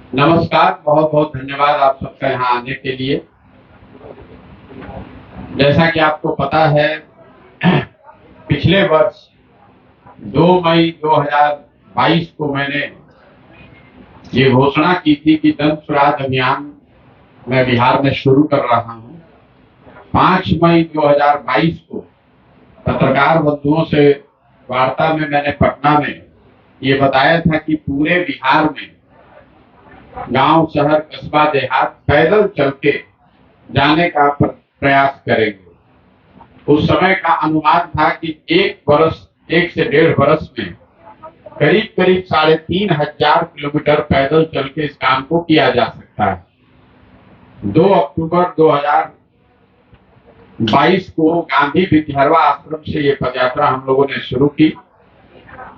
नमस्कार, बहुत बहुत धन्यवाद आप सबका यहाँ आने के लिए। जैसा कि आपको पता है, पिछले वर्ष 2 मई 2022 को मैंने ये घोषणा की थी कि जन स्वराज अभियान मैं बिहार में शुरू कर रहा हूँ। 5 मई 2022 को पत्रकार बंधुओं से वार्ता में मैंने पटना में ये बताया था कि पूरे बिहार में गांव, शहर, कस्बा, देहात पैदल चल के जाने का प्रयास करेंगे। उस समय का अनुमान था कि 1 से 1.5 वर्ष में करीब करीब 3,500 किलोमीटर पैदल चल के इस काम को किया जा सकता है। 2 अक्टूबर 2022 को गांधी विद्यारवा आश्रम से ये पदयात्रा हम लोगों ने शुरू की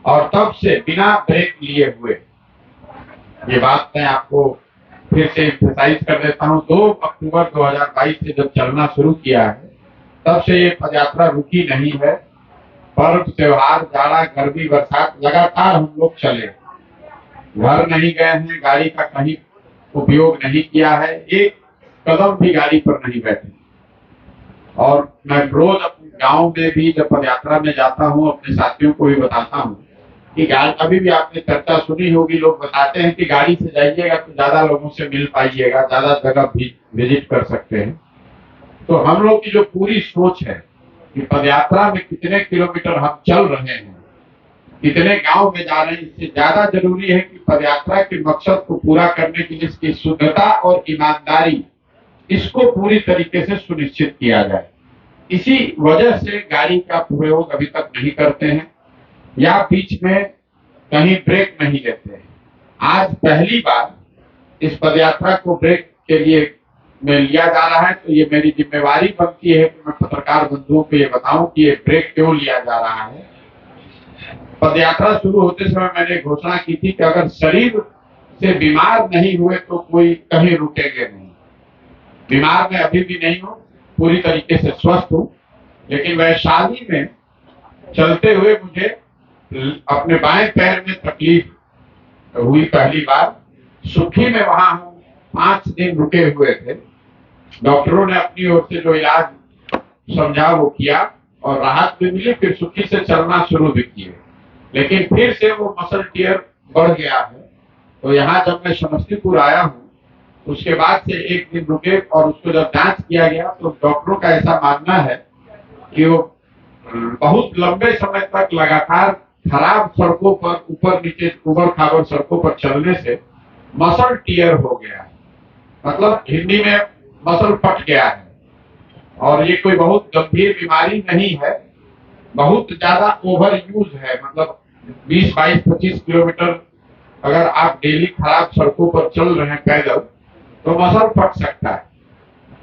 और तब से बिना ब्रेक लिए हुए, ये बात मैं आपको फिर से एम्फसाइज कर देता हूँ, 2 अक्टूबर 2022 से जब चलना शुरू किया है तब से ये पदयात्रा रुकी नहीं है। पर्व, त्योहार, जाड़ा, गर्मी, बरसात लगातार हम लोग चले, घर नहीं गए हैं, गाड़ी का कहीं उपयोग नहीं किया है, एक कदम भी गाड़ी पर नहीं बैठे। और मैं रोज अपने गांव में भी जब पदयात्रा में जाता हूँ अपने साथियों को भी बताता हूँ कि गाड़ी, अभी भी आपने चर्चा सुनी होगी, लोग बताते हैं कि गाड़ी से जाइएगा तो ज्यादा लोगों से मिल पाइएगा, ज्यादा जगह भी विजिट कर सकते हैं। तो हम लोग की जो पूरी सोच है कि पदयात्रा में कितने किलोमीटर हम चल रहे हैं, कितने गांव में जा रहे हैं, इससे ज्यादा जरूरी है कि पदयात्रा के मकसद को पूरा करने के लिए इसकी शुद्धता और ईमानदारी, इसको पूरी तरीके से सुनिश्चित किया जाए। इसी वजह से गाड़ी का प्रयोग अभी तक नहीं करते हैं या बीच में कहीं ब्रेक नहीं लेते हैं। आज पहली बार इस पदयात्रा को ब्रेक के लिए में लिया जा रहा है, तो ये मेरी जिम्मेवारी बनती है कि मैं पत्रकार बंधुओं को ये बताऊं कि ये ब्रेक क्यों लिया जा रहा है। पदयात्रा शुरू होते समय मैंने घोषणा की थी कि अगर शरीर से बीमार नहीं हुए तो कोई कहीं रुकेंगे नहीं। बीमार मैं अभी भी नहीं हूँ, पूरी तरीके से स्वस्थ हूँ, लेकिन वैशाली में चलते हुए मुझे अपने बाएं पैर में तकलीफ हुई पहली बार। सुखी में वहां हम 5 दिन रुके हुए थे। डॉक्टरों ने अपनी ओर से जो इलाज समझा वो किया और राहत भी मिली, फिर सुखी से चलना शुरू भी किए, लेकिन फिर से वो मसल टियर बढ़ गया है। तो यहाँ जब मैं समस्तीपुर आया हूँ उसके बाद से 1 दिन रुके और उसको जब जांच किया गया तो डॉक्टरों का ऐसा मानना है कि वो बहुत लंबे समय तक लगातार खराब सड़कों पर, ऊपर नीचे, उबड़ खाबड़ सड़कों पर चलने से मसल टियर हो गया है, मतलब हिंदी में मसल फट गया है। और ये कोई बहुत गंभीर बीमारी नहीं है, बहुत ज्यादा ओवर यूज है, मतलब 20, 22, 25 किलोमीटर अगर आप डेली खराब सड़कों पर चल रहे हैं पैदल तो मसल फट सकता है।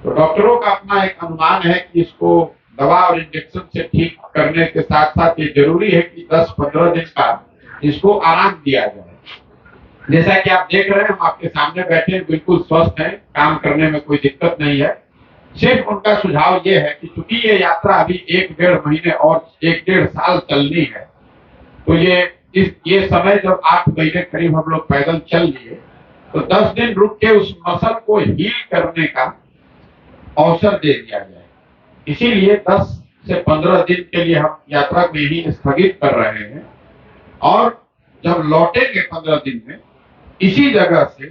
तो डॉक्टरों का अपना एक अनुमान है कि इसको दवा और इंजेक्शन से ठीक करने के साथ साथ ये जरूरी है कि 10-15 दिन का इसको आराम दिया जाए। जैसा कि आप देख रहे हैं, हम आपके सामने बैठे बिल्कुल स्वस्थ हैं, काम करने में कोई दिक्कत नहीं है। सिर्फ उनका सुझाव ये है कि चूंकि ये यात्रा अभी 1-1.5 महीने और 1-1.5 साल चलनी है, तो ये समय जब 8 महीने करीब हम लोग पैदल चल लिए, तो 10 दिन रुक के उस मसल को हील करने का अवसर दे दिया जाए। इसीलिए 10 से 15 दिन के लिए हम यात्रा को यही स्थगित कर रहे हैं और जब लौटेंगे 15 दिन में इसी जगह से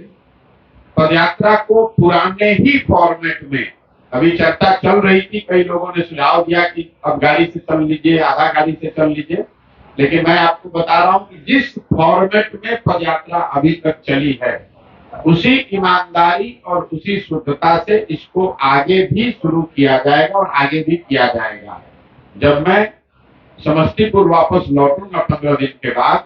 पदयात्रा को पुराने ही फॉर्मेट में, अभी चर्चा चल रही थी, कई लोगों ने सुझाव दिया कि अब गाड़ी से चल लीजिए, आधा गाड़ी से चल लीजिए, लेकिन मैं आपको बता रहा हूं कि जिस फॉर्मेट में पदयात्रा अभी तक चली है उसी ईमानदारी और उसी शुद्धता से इसको आगे भी शुरू किया जाएगा और आगे भी किया जाएगा। जब मैं समस्तीपुर वापस लौटूंगा 15 दिन के बाद,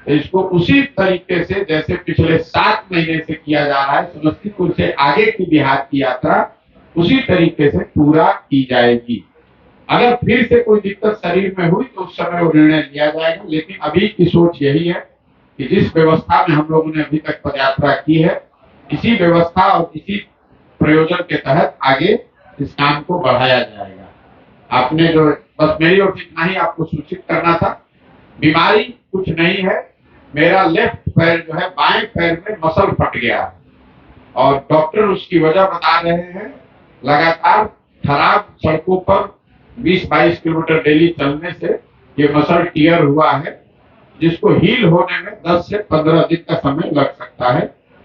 तो इसको उसी तरीके से जैसे पिछले 7 महीने से किया जा रहा है, समस्तीपुर से आगे की बिहार की यात्रा उसी तरीके से पूरा की जाएगी। अगर फिर से कोई दिक्कत शरीर में हुई तो उस समय वो निर्णय लिया जाएगा, लेकिन अभी की सोच यही है कि जिस व्यवस्था में हम लोगों ने अभी तक पदयात्रा की है, इसी व्यवस्था और इसी प्रयोजन के तहत आगे इस काम को बढ़ाया जाएगा। आपने जो, बस मेरी ओर से इतना ही आपको सूचित करना था। बीमारी कुछ नहीं है, मेरा लेफ्ट पैर जो है बाएं पैर में मसल फट गया है और डॉक्टर उसकी वजह बता रहे हैं लगातार खराब सड़कों पर 20-22 किलोमीटर डेली चलने से ये मसल टियर हुआ है, जिसको हील होने में 10 से 15 दिन का समय लग सकता है।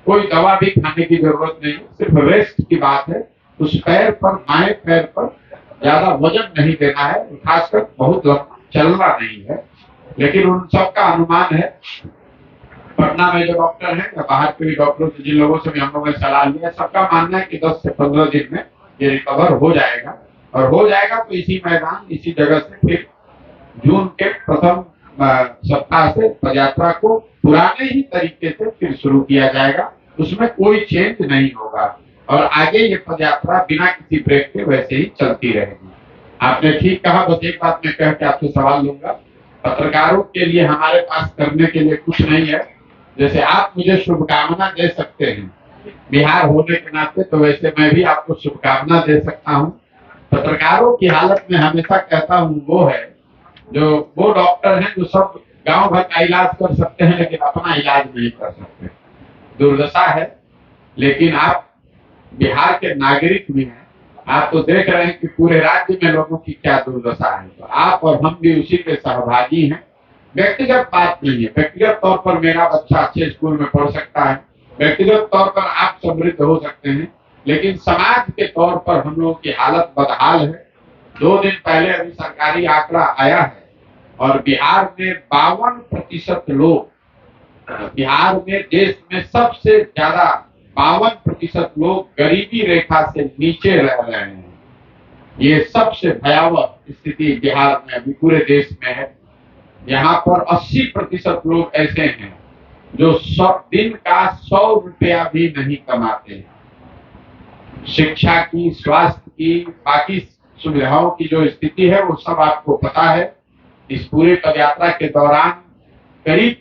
कोई दवा भी खाने की जरूरत नहीं है, सिर्फ रेस्ट की बात है। उस पैर पर, बाएं पैर पर ज्यादा वजन नहीं देना है, खासकर बहुत लंबा चलना नहीं है। लेकिन उन सबका अनुमान है, पटना में जो डॉक्टर हैं या बाहर के भी डॉक्टरों से, जिन लोगों से भी हम लोगों ने सलाह लिया, सबका मानना है कि 10 से 15 दिन में ये रिकवर हो जाएगा। और हो जाएगा तो इसी मैदान, इसी जगह से फिर जून के प्रथम सप्ताह से पदयात्रा को पुराने ही तरीके से फिर शुरू किया जाएगा। उसमें कोई चेंज नहीं होगा और आगे ये पदयात्रा बिना किसी ब्रेक के वैसे ही चलती रहेगी। आपने ठीक कहा। बस एक बात मैं कह के आपसे सवाल लूंगा, पत्रकारों के लिए हमारे पास करने के लिए कुछ नहीं है। जैसे आप मुझे शुभकामना दे सकते हैं बिहार होने के नाते, तो वैसे मैं भी आपको शुभकामना दे सकता हूँ। पत्रकारों की हालत में हमेशा कहता हूँ वो डॉक्टर हैं जो सब गांव भर का इलाज कर सकते हैं लेकिन अपना इलाज नहीं कर सकते। दुर्दशा है। लेकिन आप बिहार के नागरिक भी हैं, आप तो देख रहे हैं कि पूरे राज्य में लोगों की क्या दुर्दशा है। तो आप और हम भी उसी के सहभागी हैं। व्यक्तिगत बात नहीं है, व्यक्तिगत तौर पर मेरा बच्चा अच्छे स्कूल में पढ़ सकता है, व्यक्तिगत तौर पर आप समृद्ध हो सकते हैं, लेकिन समाज के तौर पर हम लोगों की हालत बदहाल है। 2 दिन पहले अभी सरकारी आंकड़ा आया है और बिहार में 52% लोग, बिहार में देश में सबसे ज्यादा 52% लोग गरीबी रेखा से नीचे रह रहे हैं। ये सबसे भयावह स्थिति बिहार में अभी पूरे देश में है। यहाँ पर 80% लोग ऐसे हैं जो दिन का 100 रुपया भी नहीं कमाते। शिक्षा की, स्वास्थ्य की, बाकी सुविधाओं की जो स्थिति है वो सब आपको पता है। इस पूरे पदयात्रा के दौरान करीब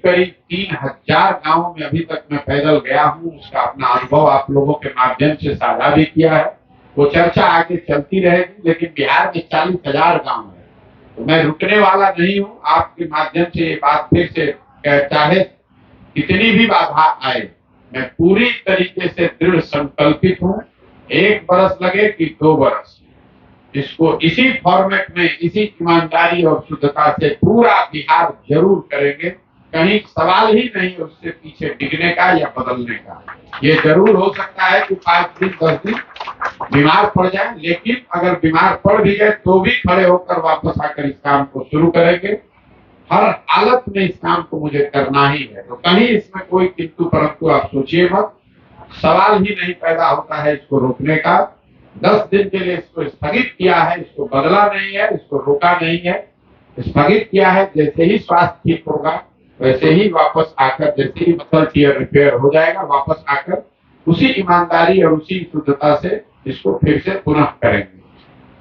3000 गांवों में अभी तक मैं पैदल गया हूँ। उसका अपना अनुभव आप लोगों के माध्यम से साझा भी किया है। वो चर्चा आगे चलती रहेगी, लेकिन बिहार में 40,000 गांव है, तो मैं रुकने वाला नहीं हूँ। आपके माध्यम से ये बात फिर से, चाहे कितनी भी बाधा आए, मैं पूरी तरीके से दृढ़ संकल्पित हूँ। 1 बरस लगे कि 2 बरस, इसको इसी फॉर्मेट में, इसी ईमानदारी और शुद्धता से पूरा बिहार जरूर करेंगे। कहीं सवाल ही नहीं है उससे पीछे टिकने का या बदलने का। ये जरूर हो सकता है कि 5 दिन 10 दिन बीमार पड़ जाए, लेकिन अगर बीमार पड़ भी गए तो भी खड़े होकर वापस आकर इस काम को शुरू करेंगे। हर हालत में इस काम को मुझे करना ही है। तो कहीं इसमें कोई किंतु परंतु आप सोचिए मत, सवाल ही नहीं पैदा होता है इसको रोकने का। 10 दिन के लिए इसको स्थगित किया है, इसको बदला नहीं है, इसको रोका नहीं है, स्थगित किया है। जैसे ही स्वास्थ्य ठीक होगा वैसे ही वापस आकर, जैसे ही मसल टियर रिपेयर हो जाएगा, वापस आकर उसी ईमानदारी और उसी शुद्धता से इसको फिर से पुनः करेंगे।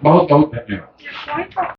बहुत बहुत धन्यवाद।